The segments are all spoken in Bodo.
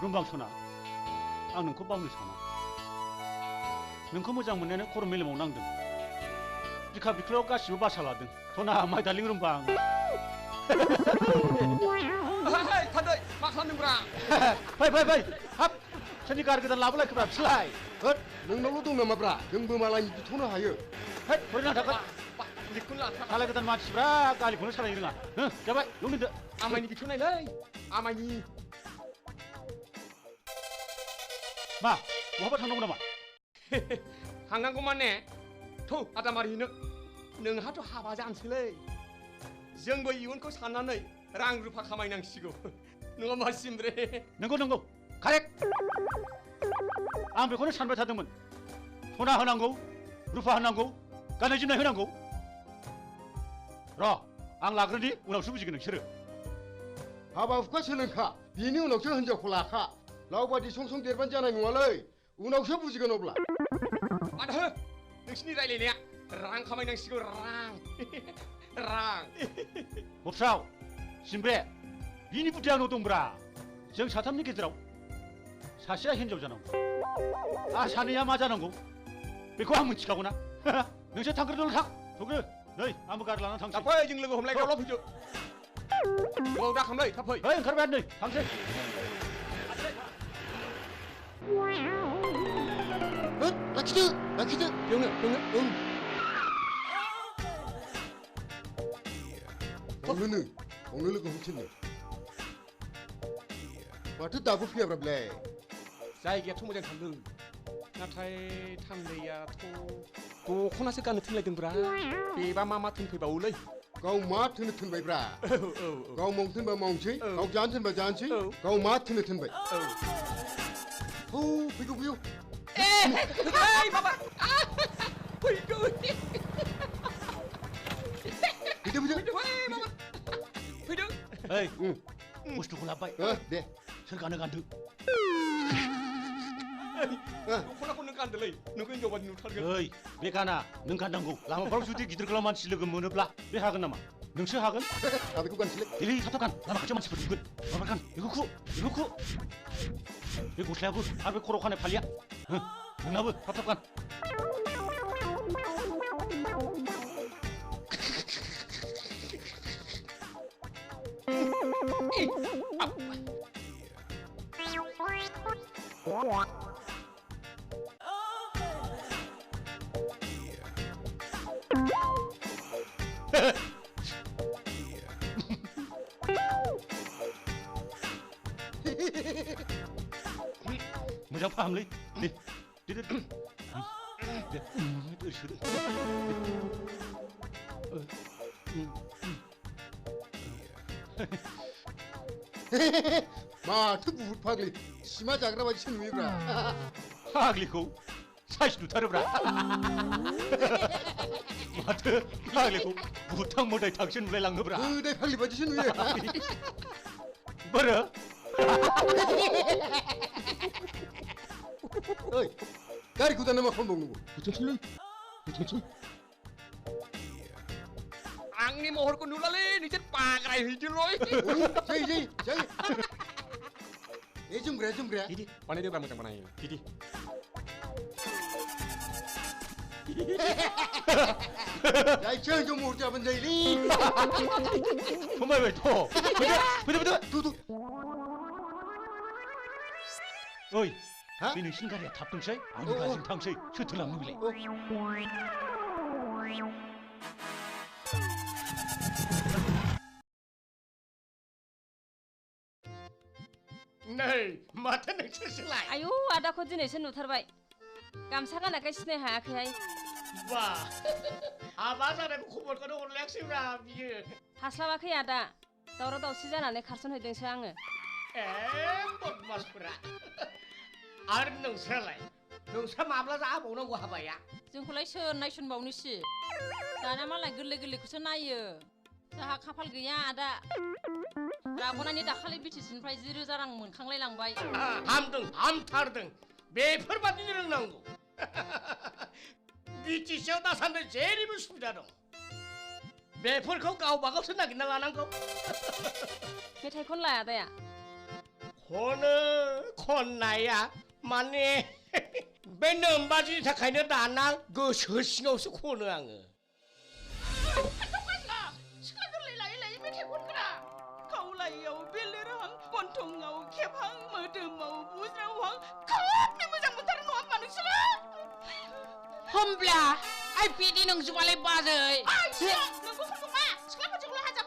रुमबांसना आं नोंखौ बावनो साना नोंखौ मोजां मोननायानो खर' मेलेमाव नांदों बिखा बिख्लोआव गासिबो बासा लादों सना माइ दार्लिं रुमबां थादै मा खालामदोंब्रा फै हाब सोरनि गार गोदान लाबोलायखोब्रा बिसोरलाय होद नोंनावल' दं नामाब्रा जोंबो मालायनि बिथ'नो हायो है फरायना थागोन लिखुन लाथार सालाय गोदान मानसिफ्रा गालिखौनो सालायनो रोङा जाबाय लुंदो आमायनि बिथ'नायलै आमायनि मा बहाबा थांनांगौ नामा थांनांगौ माने थौ आदामारिनो नोंहाथ' हाबा जानोसैलै जोंबो इयुनखौ साननानै रां रुफा खामायनांसिगौ नङा मा सिमब्रे नंगौ कारेक्ट आं बेखौनो सानबाय थादोंमोन सना होनांगौ रुफा होनांगौ गाननाय जोमनाय होनांगौ र' आं लाग्रोनि उनावसो बुजिगोन नोंसोरो हाबा हुखा सोलोंखा बिनि उनावसो हिनजावखौ लाखा लावबादि सं देरबानो जानाय नङालै उनावसो बुजिगोन अब्ला माथो हो नोंसिनि रायलायनाया रां खामायनांसिगौ रां बफ्राव सिमब्रे बिनि बुद्धि आंनाव दंब्रा जों साथामनि गेजेराव सासेया हिनजाव जानांगौ सानैया मा जानांगौ बेखौ आं मिथिखागौ ना नोंसोर थांग्रोदोल' थां थग्रो नै आंबो गारि लानानै थांसै फै जों लोगो हमलायग्राल' फैदो गोबाव दाखामलै थाब फै ओंखारबाय नै थांसै लाखिदो बेयावनो बावनो लोगो हमसिननो माथो दाबो फैयाब्रा बेलाय जायगायाथ' मोजां थांदों नाथाय थान्दैयाथ' दख'नासो गाननो थिनलायदोंब्रा बेबा मा थिनफैबावोलै गाव मा थोनो थिनबायब्रा गाव मावनो थिनबा मावनोसै गाव जानो थिनबा जानोसै गाव मा थोनो थिनबाय फैगौ माबा फैगौ फैदो बुस्थुखौ लाबोबाय दे सोर गानदों दख'नाखौ नों गानदोलै नोंखौ हिनजाव बादि नुथारगोन बे गाना नों गाननांगौ लामाफ्राव जुदि गिदिर गोलाव मानसि लोगो मोनोब्ला बे हागोन नामा नोंसो हागोन बेखौ गानसैलै देलै थाब गान लामा खाथियाव मानसिफोर नुगोन माबा गान बेखौ बे गस्लायाबो आरो बे खर' खानाय फालिया नोंनाबो थाब गान मोजां फाहामलै दे माथो बुहुद फाग्लि सिमा जाग्रा बायदिसो नुयोब्रा फाग्लिखौ साइज नुथारोब्रा माथो फाग्लिखौ भुटां मोदाय थांसो नुलायलाङोब्रा मोदाय फाग्लि बायदिसो नुयो बोरो गारिखौ दाना मा खालामबावनांगौ आंनि महरखौ नुलालै नोंसोर बाग्राय हैदोलै जायो जोमग्राया दिदि बानायदोब्रा मोजां बानायो दिदि जायखिया हिनजाव महर जाबानो जायोलै समायबायथ' फैदो ओइ बे नोंसिनि गारिया थाबथोंसै आंनि गारिजों थांसै सोरथो लांनो बेलाय नै माथो नोंसोरसोलाय आयौ आदाखौ दिनैसो नुथारबाय गामसा गाननायखाय सिनाय हायाखैहाय बा हाबा जानायखौ खबरखौनो हरलायाखैब्रा बियो हास्लाबाखै आदा दावराव दावसि जानानै खारसनहैदोंसो आङो बदमासफोरा आरो नोंस्रा माब्ला जाबावनांगौ हाबाया जोंखौलाय सोर नायसनबावनोसि दाना मालाय गोरलैखौसो नायो जोंहा खाफाल गैया आदा रागनानि दाखालि बिटिसिनिफ्राय 10,000 रां मोनखांलायलांबाय हामथारदों बेफोरबादिनो रोंनांगौ बिटिसियाव दासान्दि जेरैबो सुबिदा दं बेफोरखौ गावबागावसो नागिरना लानांगौ मेथाइ खनलाय आदाया खननाया माने बे नोमबाजिनि थाखायनो दाना गोसो सिङावसो खनो आङो सिख्ला गोरलै लायै लायै मेथाइ खनग्रा खावलायाव बेलेरहां गन्थंआव खेबहां मोदोमाव बुज्रावहां खोबनो मोजां मोनथारो नङा होमबा नोंसोरो होमब्ला आइ बिदि नोंजोंलाय बाजै नोंखौ मा सिख्लाफोरजोंल' हाजाब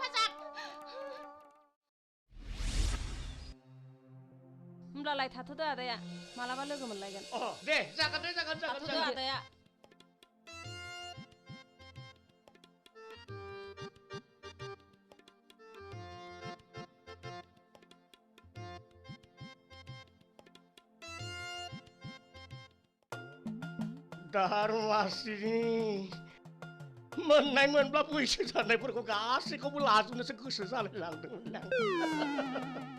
होमब्लालाय थाथ'दो आदाया मालाबा लोगो मोनलायगोन दे जागोन थाथ'दो आदाया दारुवासिनि मोननाय मोनब्ला बैसो जानायफोरखौ गासैखौबो लाजोबनोसो गोसो जालायलांदोंमोन आं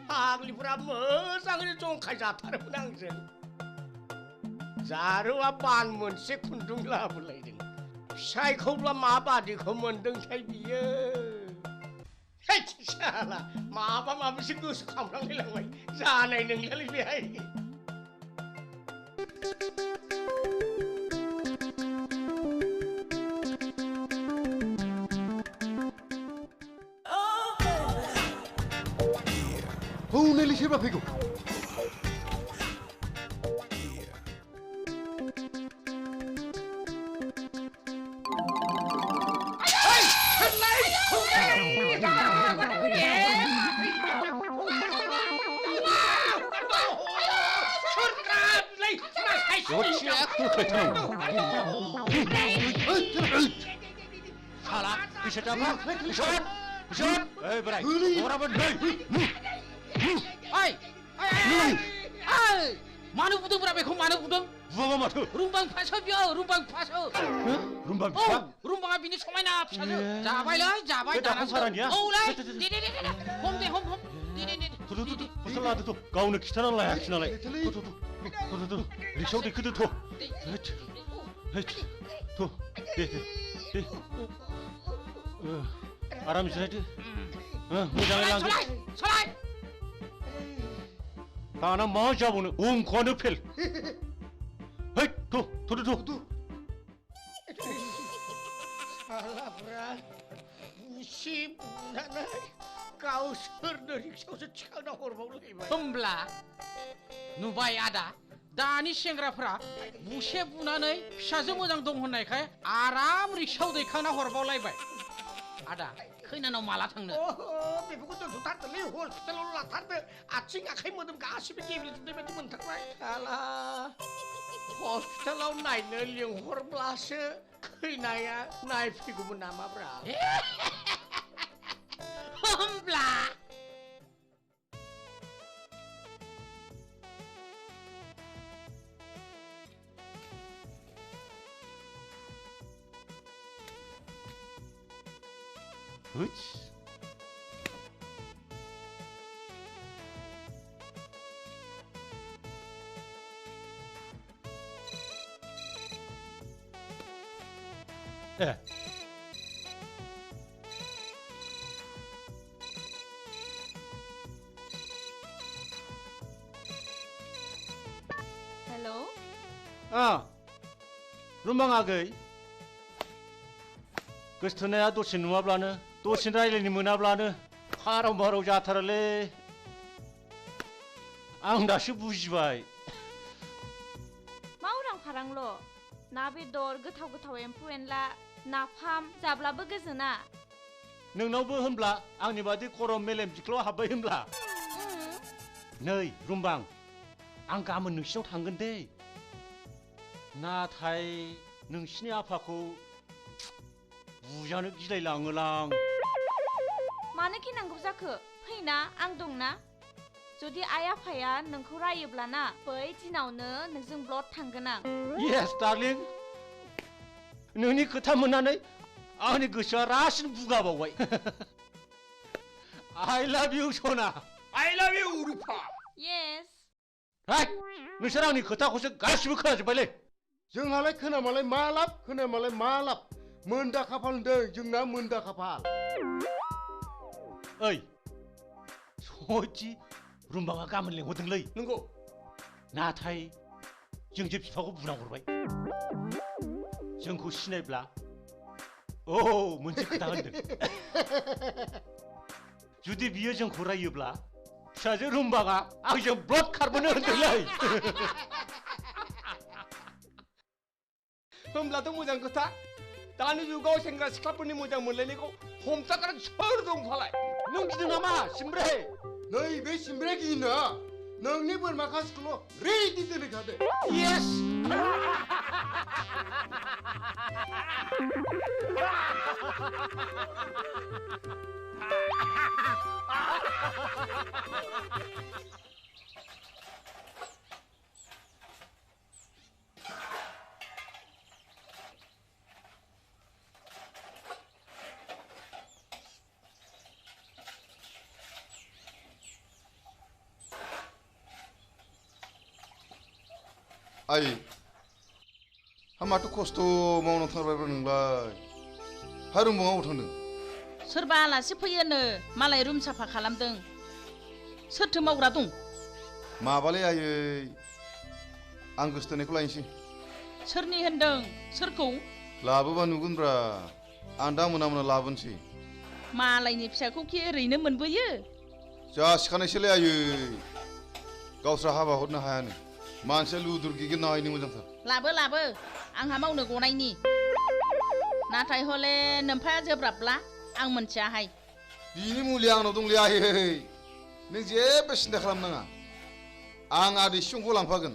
फाग्लिफोरा मोजाङैनो जंखाय जाथारोमोन आंजों जारुवा बान मोनसे खुन्दुं लाबोलायदों फिसायखौब्ला माबादिखौ मोनदोंथाय बियो साला माबा माबिसो गोसोखांफ्लांलायलांबाय जानाय नंलालै बेहाय हौनै सोरबा फैगौ साला बिसोर दामा बिसोर ओइ बोराय गराबोन ओइ मानो बुदोंब्रा बेखौ मानो बुदों बुवाबा माथो रुमबां फासो बियो रुमबां फासो रुमबां फिसा रुमबाङा बिनि समायना फिसाजो जाबायलै जाबाय दाना औलै दे हम दे हम खस्थ' लादो थ' गावनो खिथाना लायाखिसै नालाय रिक्सायाव दैखोदो थ' दे आराम जिरायदो मोजाङै लांदो दाना मा जाबावनो अंखआनो फेल थ'दो सालाफ्रा बुसि बुनानै गावसोरनो रिक्सायावसो थिखांना हरबावलायबाय होमब्ला नुबाय आदा दानि सेंग्राफ्रा बुसे बुनानै फिसाजो मोजां दं होननायखाय आराम रिक्सायाव दैखांना हरबावलायबाय आदा खैनानाव माला थांनो बेफोरखौ दोनथ'थारदोलै हस्पिटालाव लाथारदो आथिं आखाइ मोदोम गासिबो गेब्लेजोबनाय बायदि मोनथारबाय साला हस्पिटालाव नायनो लिंहरब्लासो खैनाया नायफैगौमोन नामाब्रा होमब्ला हेलौ रुमबां आगै गोसथोनाया दसे नुवाब्लानो दसे रायलायनो मोनाब्लानो खाराव बाराव जाथारोलै आं दासो बुजिबाय मा उरां फारांल' ना बेदर गोथाव एम्फौ एनला नाफाम जाब्लाबो गोजोना नोंनावबो होनब्ला आंनि बादि खर' मेलेम बिख्ल' हाबबाय होनब्ला नै रुमबां आं गाबोन नोंसिनाव थांगोन दे नाथाय नोंसिनि आफाखौ बुजानो गिलायलाङोलां मानो गिनांगौ जाखो फैना आं दंना जुदि आइ आफाया नोंखौ रायोब्लाना बै दिनावनो नोंजों ब्लड थांगोन आं येस डार्लिं नोंनि खोथा मोननानै आंनि गोसोआ रासिन बुगाबावबाय I love you सना I love you रुफा येस हाय नोंसोर आंनि खोथाखौसो गासिबो खोनाजोब्बायलै जोंहालाय खोनामालाय मा लाब खोनामालाय मा लाब मोनदा खाफाल होनदों जोंना मोनदा खाफाल ओइ सयथि रुमबाङा गाबोन लेंहरदोंलै नंगौ नाथाय जों जे बिफाखौ बुनांहरबाय जोंखौ सिनायब्ला मोनसे खोथा होनदों जुदि बियो जोंखौ रायोब्ला फिसाजो रुमबाङा आंजों ब्लड खारबोनो होनदोंलै होमब्लाथ' मोजां खोथा दानि जुगाव सेंग्रा सिख्लाफोरनि मोजां मोनलायनायखौ हमथाग्रा सोर दंफालाय नों गिदों नामा सिमब्रे नैबे सिमब्रे गिना नोंनि बोरमा खासिखौल' रेडि दोनखादो येस आइ माथो खस्थ' मावना थांबायब्रा नोंलाय हा रुमबाङाव थांदों सोरबा आलासि फैयोनो मालाय रुम साफा खालामदों सोरथो मावग्रा दं माबालै आयै आं गोसथोनायखौ लायनोसै सोरनि होनदों सोरखौ लाबोबा नुगोनब्रा आं दा मोना मोना लाबोनोसै मालायनि फिसाखौ कि ओरैनो मोनबोयो जासिखानायसोलै आयै गावस्रा हाबा हरनो हायानो मानसिया लुदुर गिगिर नायनो मोजांथार लाबो आंहा मावनो गनायनि नाथाय हले नोमफाया जोब्राबब्ला आं मोनथियाहाय बिनि मुलि आंनाव दंलै आयै नों जेबो सिन्था खालामनाङा आं आदै सिंखौ लांफागोन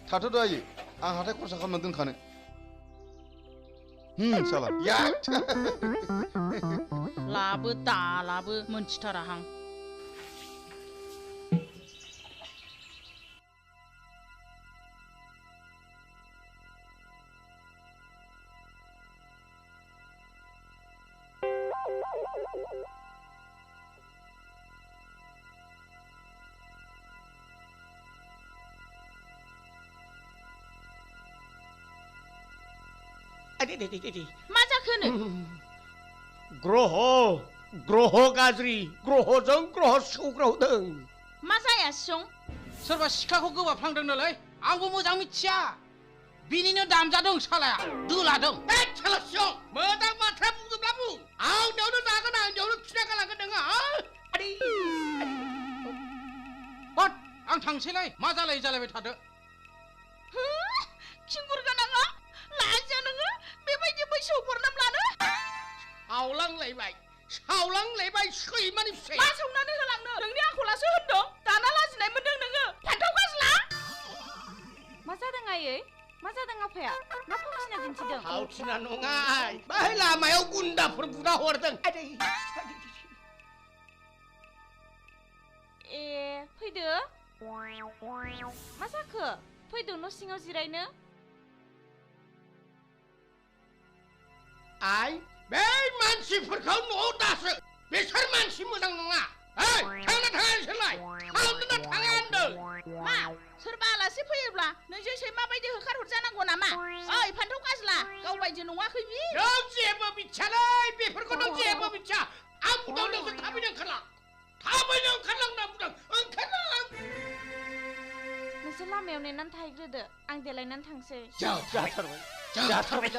थाथ'दो आयै आं हाथाय खरसा खालामना दोनखानो साला लाबो दा लाबो मोनथिथाराहां मा जाखोनो ग्रह गाज्रि ग्रहजों ग्रह सौग्रावदों मा जायासं सोरबा सिखाखौ गोबाफ्लांदोंनोलै आंबो मोजां मिथिया बिनिनो दामजादों सालाया दोलादों साला सिं मोजां बाथ्रा बुङोब्ला बुं आंनियावनो जागोन आंनियावनो खिना गालांगोन नोङो हट आं थांसैलाय मा जालायबाय थादो खिंगुर गोनाङा लाजिया नोङो बेबायदि बैसोआव बरनाम लानो सावलांलायबाय सैमानि फिसाय मा सावनानै होलांनो नोंनि आखलासो होनदों दाना लाजिनाय मोनदों नोङो फान्थाव गाज्ला मा जादों आयै मा जादों आफाया मा फावथिना दिन्थिदों फावथिना नङा बाहाय लामायाव गुन्दाफोर बुना हरदों ए फैदो मा जाखो फैदो न' सिङाव जिरायनो आइ बे मानसिफोरखौ न'आव दासो बिसोर मानसि मोजां नङा थांना थाङा नोंसोरलाय थांनो थाङा होनदों मा सोरबा आलासि फैयोब्ला नोंजोंसै माबायदि होखारहरजानांगौ नामा ओइ फान्थाव गाज्ला गावबायदि नङाखै बि नों जेबो मिथियालै बेफोरखौ नों जेबो मिथिया आं बुंदों नोंसोर थाबैनो ओंखारलां होनना बुंदों ओंखारलां नोंसोर लामायाव नेनानै थाहैग्रोदो आं देलायनानै थांसै जाथारबाय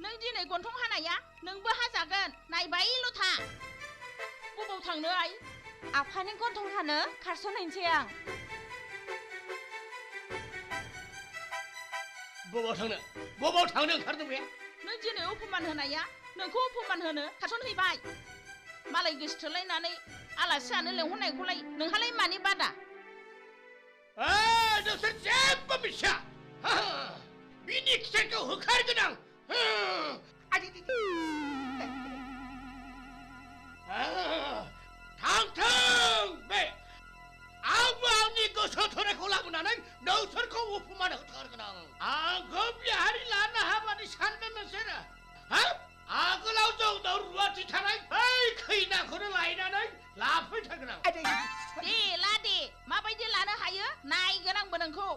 नों दिनै गन्थं हानाया नोंबो हाजागोन नायबायल' था बबाव थांनो आइ आफानि गन्थं हानो खारस'नहैनोसै आं बबाव थांनो ओंखारदों बे नों दिनै अपमान होनाया नोंखौ अपमान होनो खारस'नहैबाय मालाय गोसोथोलायनानै आलासि जानो लेंहरनायखौलाय नोंहालाय मानि बादा नोंसोर जेबो मिथिया बिनि खिथायखौ होखारगोन आं थांथों बे आंबो आंनि गोसो थोनायखौ लाबोनानै नोंसोरखौ अपमान होथारगोन आंखौ बिहारि लानो हाबानि सानदों नोंसोरो आगोलाव जोंनाव रुवाथि थानाय बै खैनाखौनो लायनानै लाफैथारगोन आं दे ला दे माबायदि लानो हायो नायगोन आंबो नोंखौ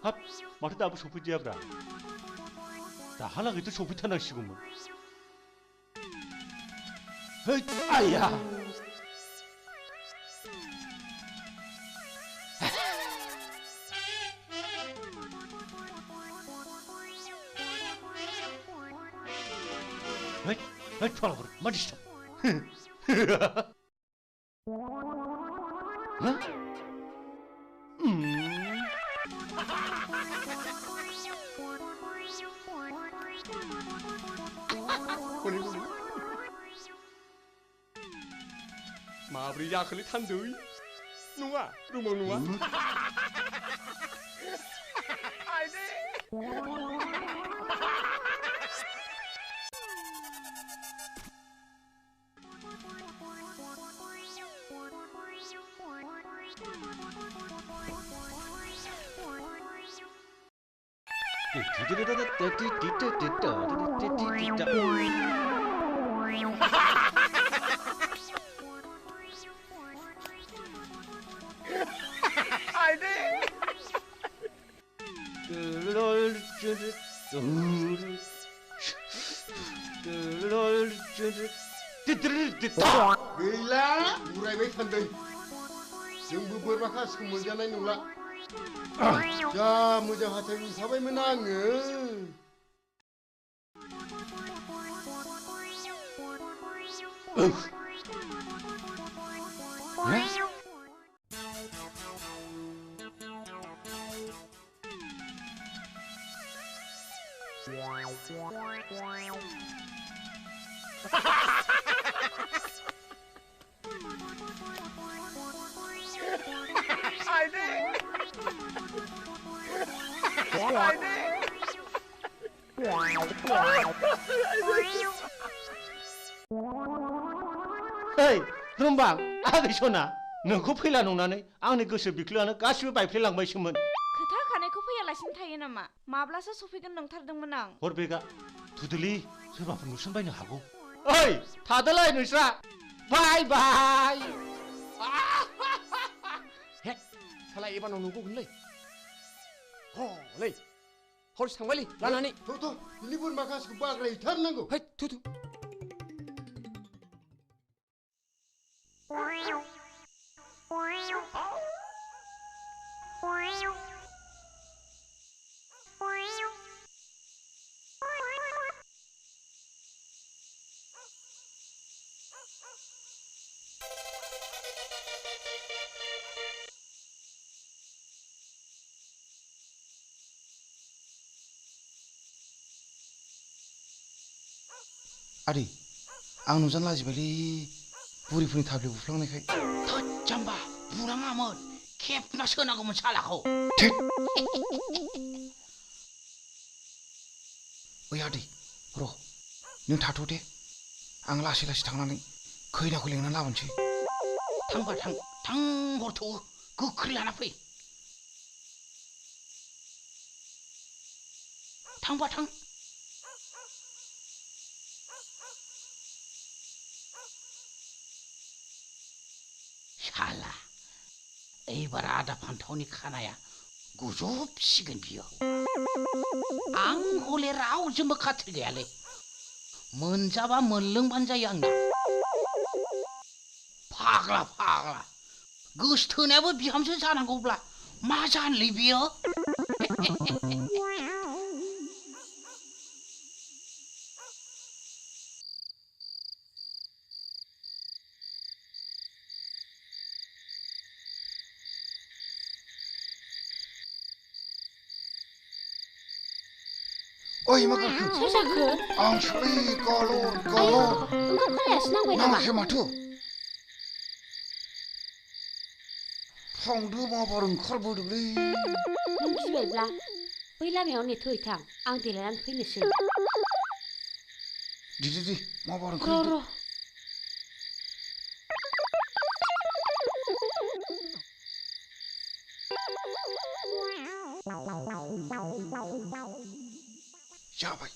हाब माथो दाबो सफैदियाब्रा दाहालागैथ' सफैथारनांसिगौमोन है आइया है फाग्लाफोर मा डिस्टार्ब माब्रै जाखोलै थान्दै नङा रुमाव नङा गैला उरायबाय थान्दै जोंबो बोरमा खासिखौ मोनजानाय नंला जा मोजां हाथाय नुखाबायमोन आङो Hey, Rumbang, आगै सना नोंखौ फैला नंनानै आंनि गोसो बिख्लोआनो गासिबो बायफ्लेलांबायसोमोन खोथा खानायखौ फैयालासिनो थायो नामा माब्लासो सफैगोन नंथारदोंमोन आं हरबेगा थुदुलि सोरबाफोर नुसनबायनो हागौ ओइ थादोलाय नोंस्रा बाय बाय हे साला एबानाव नंगौगोनलै हलै हरसे थांबायलै लानानै थ' बिनि बोरमा खासिखौ बाग्रायथारनांगौ है थु आदै आं नुजानो लाजिबायलै बुरिफोरनि थाब्ले बुफ्लांनायखाय थोद जाम्बा बुनाङामोन खेबना सोनांगौमोन सालाखौ ओइ आदै र' नों थाथ' दे आं लासै लासै थांनानै खैनाखौ लेंना लाबोनोसै थांबा थां हरथ'वो गोख्रै लाना फै थांबा थां साला एबार आदा फान्थावनि खानाया गुजोबसिगोन बियो आं हले रावजोंबो खाथि गैयालै मोनजाबा मोनलोंबानो जायो आंना फाग्ला गोसथोनायाबो बिहामजो जानांगौब्ला मा जानलै बियो ओइ मा गाखो सोर जाखो आं सोलै गल' ओंखाम खालायासो नांबाय नामा नाङाखै माथो फांदो माबार ओंखारबोदोंलै नों गिबायब्ला बै लामायाव नेथ'है थां आं देलायनानै फैनोसै दे माबार ओंखारदों जाबाय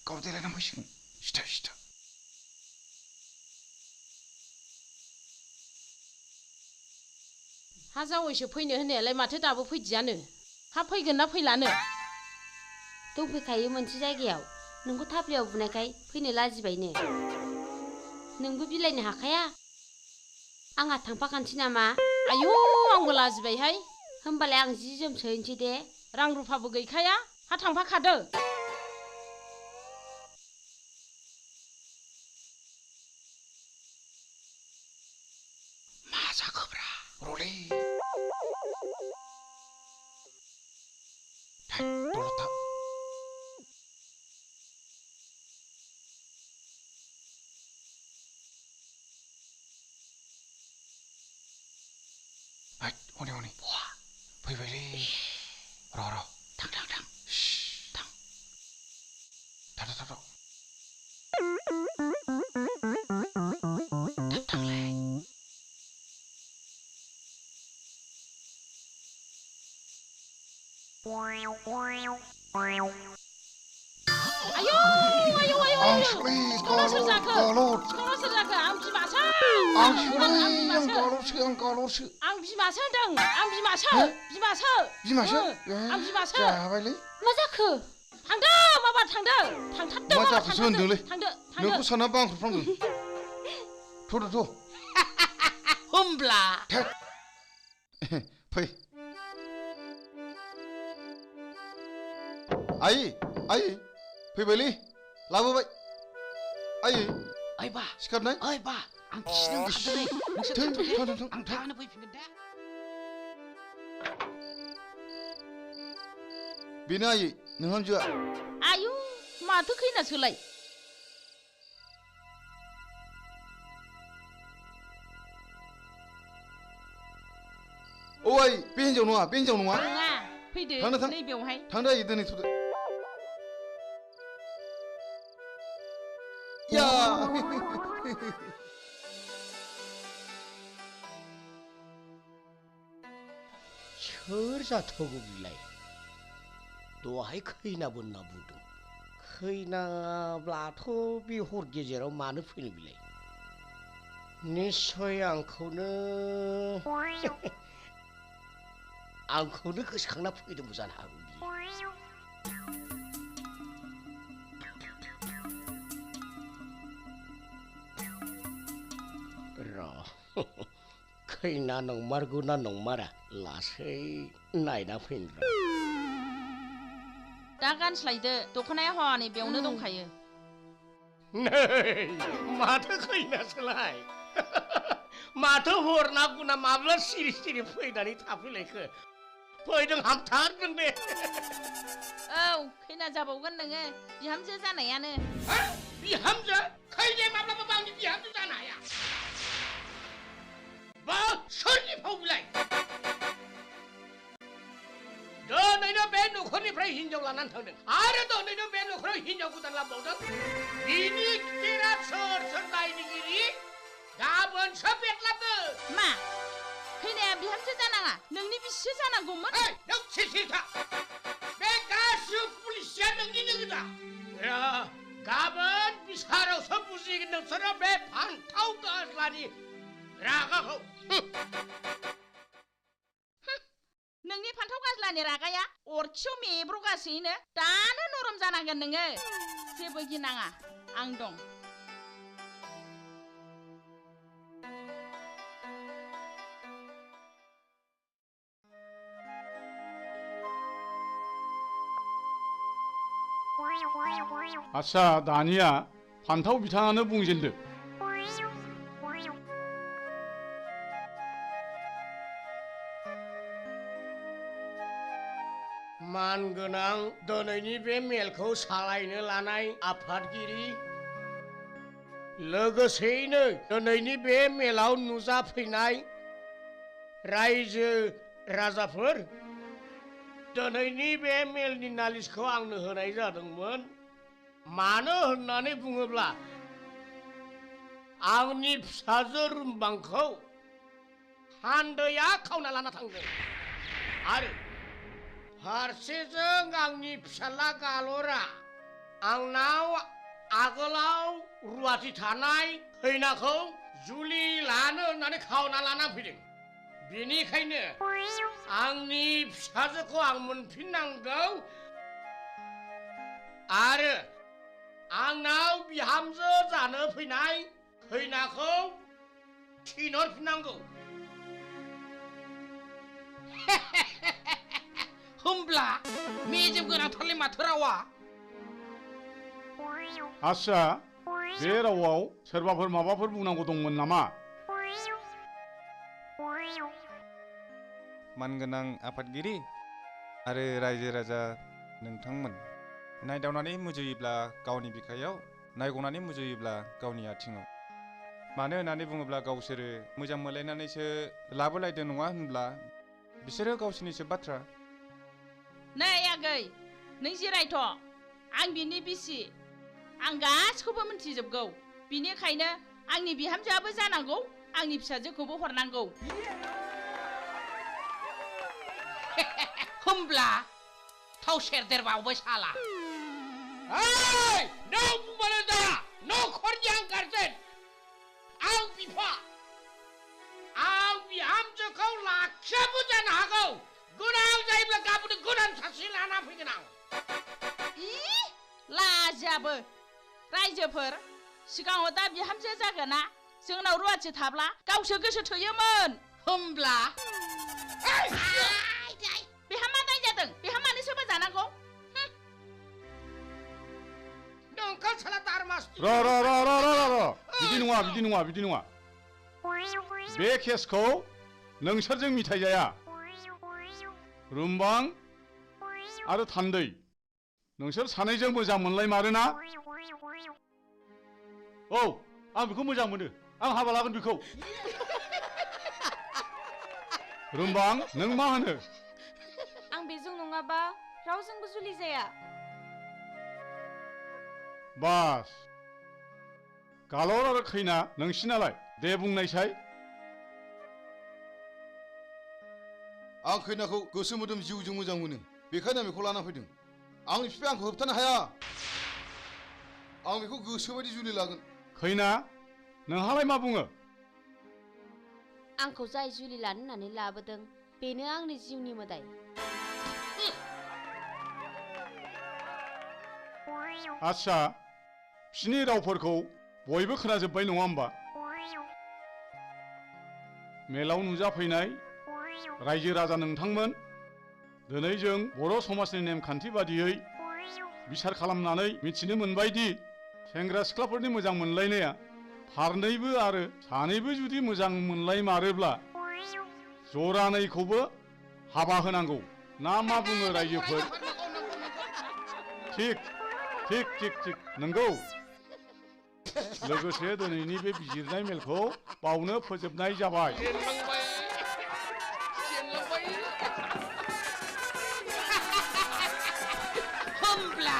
गाव देलायनानै फैसिगोन सिथा हा जावैसो फैनो होननायालाय माथो दाबो फैदियानो हा फैगोन ना फैलानो दंफैखायो मोनसे जायगायाव नोंखौ थाफ्लियाव बुनायखाय फैनो लाजिबायनो नोंबो बिलाइनो हाखाया आंहा थांफाखानोसै नामा आयौ आंबो लाजिबायहाय होमबालाय आं जि जोम सोहैनोसै दे रां रुफाबो गैखाया हा थांफाखादो मा जाखोब्रा रलै दलद था हनै हनै बहा फैबायलै र' थां थां थां थां थां थांलाय आयौ आयौ आयौ आं सोलै गालद गालद सोर जाखो आं बिमासो आं सोलै आं गालदसो आं बिमासो होनदों आं बिमासो बिमासो आं बिमासो जाबायलै मा जाखो थांदो माबा थांदो थांथारदो मा माबा जाखोसो होनदोंलै थांदो नोंखौ सानना बांख्रफ्रांदों थ' होमब्ला फै आइ फैबायलै लाबोबाय ओइ बा सिखारनाय ओइ बा आं खिनो ओंखारदोंलै नोंसोर थाथ'दे आं दानो फैफिनगोन दे बेनो आइ नोंहामजोआ आयु माथो खैनासोलाय औ आइ बे हिन्जाव नङा नङा फैदो नैबेयावहाय थांदो आइ दोनैथ'दो या सोर जाथावगौ बिलाय दहाय खैनाबो होनना बुंदों खैनाब्लाथ' बे हर गेजेराव मानो फैनो बिलाय निस्सय आंखौनो गोसोखांना फैदोंबो जानो हागौ र' खैना नंमारगौ ना नंमारा लासै नायना फैनो दा गानस्लायदो दख'नाया हनै बेयावनो दंखायो नै माथो खैनासोलाय माथो हरना गुना माब्ला सिरि सिरि फैनानै थाफैलायखो फैदों हामथारदों दे औ खैना जाबावगोन नोङो बिहामजो जानायानो बिहामजो खैनाया माब्लाबाबो आंनि बिहामजो जानो हाया बा सोरनि फाव बिलाय दोनैनो बे न'खरनिफ्राय हिनजाव लानानै थांदों आरो दोनैनो बे न'खराव हिनजाव गोदान लाबोबावदों बिनि खिथेरा सोर दायनिगिरि गाबोनसो बेदलाबदो मा खैनाया बिहामजो जानाङा नोंनि बिसिसो जानांगौमोन नों सिथा बे गासिबो पुलिसया नोंनिनो गोजा गाबोन बिसारावसो बुजिगोन नोंसोरो बे फान्थाव गाज्लानि रागाखौ नोंनि फान्थाव गाज्लानि रागाया अरखियाव मेब्रगासेयैनो दानो नरम जानांगोन नोङो जेबो गिनाङा आं दं आच्छा दानिया फान्थाव बिथाङानो बुंजेनदो मानगोनां दिनैनि बे मेलखौ सालायनो लानाय आफादगिरि लोगोसेयैनो दिनैनि बे मेलाव नुजाफैनाय रायजो राजाफोर दिनैनि बे मेलनि नालिसखौ आंनो होनाय जादोंमोन मानो होननानै बुङोब्ला आंनि फिसाजो रुमबांखौ हान्दैया खावना लाना थांदों आरो फारसेजों आंनि फिसाला गालरा आंनाव आगोलाव रुवाथि थानाय खैनाखौ जुलि लानो होननानै खावना लाना फैदों बेनिखायनो आंनि फिसाजोखौ आं मोनफिननांगौ आरो आंनाव बिहामजो जानो फैनाय खैनाखौ थिनहरफिननांगौ होमब्ला मेजेम गोनांथारलै माथो रावा आस्सा बे रावाव सोरबाफोर माबाफोर बुंनांगौ दंमोन नामा मानगोनां आफादगिरि आरो रायजो राजा नोंथांमोन नायदावनानै मुजुयोब्ला गावनि बिखायाव नायगनानै मुजुयोब्ला गावनि आथिङाव मानो होननानै बुङोब्ला गावसोरो मोजां मोनलायनानैसो लाबोलायदों नङा होनब्ला बिसोरो गावसोरनिसो बाथ्रा नै आगै नों जिरायथ' आं बिनि बिसि आं गासिखौबो मिन्थिजोबगौ बिनिखायनो आंनि बिहामजोआबो जानांगौ आंनि फिसाजोखौबो हरनांगौ होमब्ला थाव सेरदेरबावबाय साला ओइ नों बुंबानो जाया न'खरनि आं गारजेन आं बिफा आं बिहामजोखौ लाखियाबो जानो हागौ गोनां जायोब्ला गाबोन गोदान सासे लाना फैगोन आं लाजियाबो रायजोफोर सिगाङाव दा बिहामजो जागोना जोंनाव रुवाथि थाब्ला गावसो गोसो थोयोमोन होमब्ला बेहा मा दाय जादों बेहा मानो सोरबा जानांगौ नोंखौ साला दारमास र बिदि नङा बे केसखौ नोंसोरजों मिथाइ जाया रुमबां आरो थान्दै नोंसोर सानैजों मोजां मोनलायमारोना औ आं बेखौ मोजां मोनो आं हाबा लागोन बेखौ रुमबां नों मा होनो आं बेजों नङाबा रावजोंबो जुलि जाया बास गालर आरो खैना नोंसिनालाय दे बुंनायसाय आं खैनाखौ गोसो मोदोम जिउजों मोजां मोनो बेखायनो आं बेखौ लाना फैदों आंनि बिफाया आंखौ होबथानो हाया आं बेखौ गोसोबायदि जुलि लागोन खैना नोंहालाय मा बुङो आंखौ जाय जुलि लानो होननानै लाबोदों बेनो आंनि जिउनि मोदाय आच्छा बिसिनि रावफोरखौ बयबो खोनाजोब्बाय नङा होमबा मेलाव नुजाफैनाय रायजो राजा नोंथांमोन दिनै जों बर' समाजनि नेमखान्थि बादियै बिसार खालामनानै मिथिनो मोनबायदि सेंग्रा सिख्लाफोरनि मोजां मोनलायनाया फारनैबो आरो सानैबो जुदि मोजां मोनलायमारोब्ला जरानैखौबो हाबा होनांगौ ना मा बुङो रायजोफोर थिक नंगौ लोगोसे दिनैनि बे बिजिरनाय मेलखौ बावनो फोजोबनाय जाबाय होमब्ला